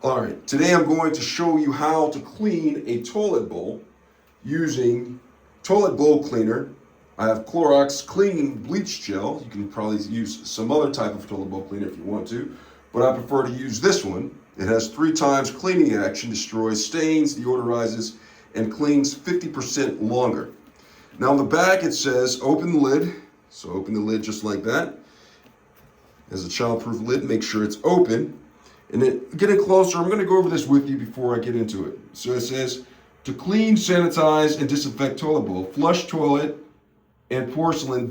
All right, today I'm going to show you how to clean a toilet bowl using toilet bowl cleaner. I have Clorox cleaning bleach gel. You can probably use some other type of toilet bowl cleaner if you want to, but I prefer to use this one. It has 3 times cleaning action, destroys stains, deodorizes, and cleans 50% longer. Now on the back it says open the lid. So open the lid just like that. As a childproof lid, make sure it's open. And then getting closer, I'm going to go over this with you before I get into it. So it says, to clean, sanitize, and disinfect toilet bowl, flush toilet and porcelain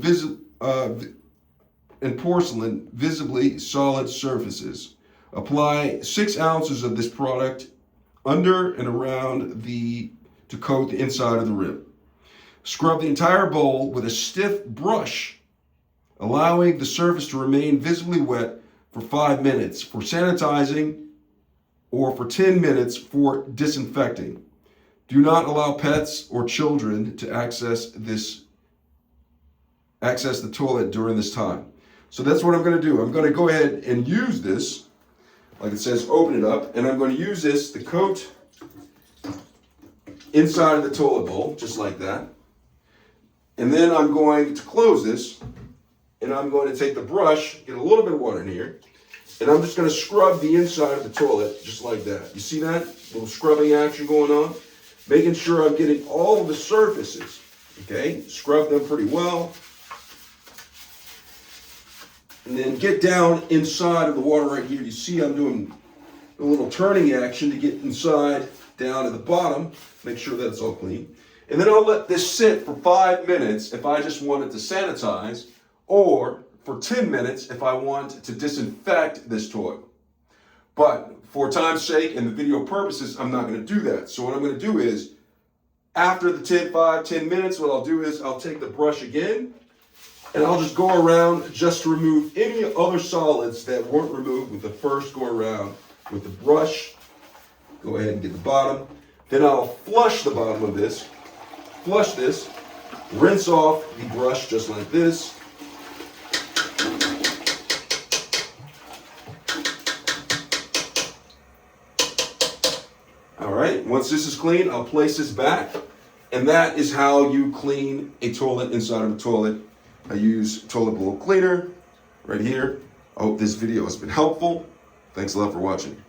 visibly solid surfaces. Apply 6 ounces of this product under and around to coat the inside of the rim. Scrub the entire bowl with a stiff brush, allowing the surface to remain visibly wet for 5 minutes for sanitizing or for 10 minutes for disinfecting. Do not allow pets or children to access the toilet during this time. So that's what I'm going to do. I'm going to go ahead and use this, like it says, open it up, and I'm going to use this to coat inside of the toilet bowl, just like that. And then I'm going to close this, and I'm going to take the brush, get a little bit of water in here, and I'm just going to scrub the inside of the toilet, just like that. You see that? Little scrubbing action going on. Making sure I'm getting all of the surfaces, okay? Scrub them pretty well. And then get down inside of the water right here. You see I'm doing a little turning action to get inside, down to the bottom. Make sure that's all clean. And then I'll let this sit for 5 minutes if I just want it to sanitize, or for 10 minutes if I want to disinfect this toilet. But for time's sake and the video purposes, I'm not going to do that. So what I'm going to do is, after the 5-10 minutes, what I'll do is I'll take the brush again, and I'll just go around just to remove any other solids that weren't removed with the first go around with the brush. Go ahead and get the bottom. Then I'll flush the bottom of this. Flush this. Rinse off the brush just like this. All right, once this is clean, I'll place this back. And that is how you clean a toilet inside of a toilet. I use toilet bowl cleaner right here. I hope this video has been helpful. Thanks a lot for watching.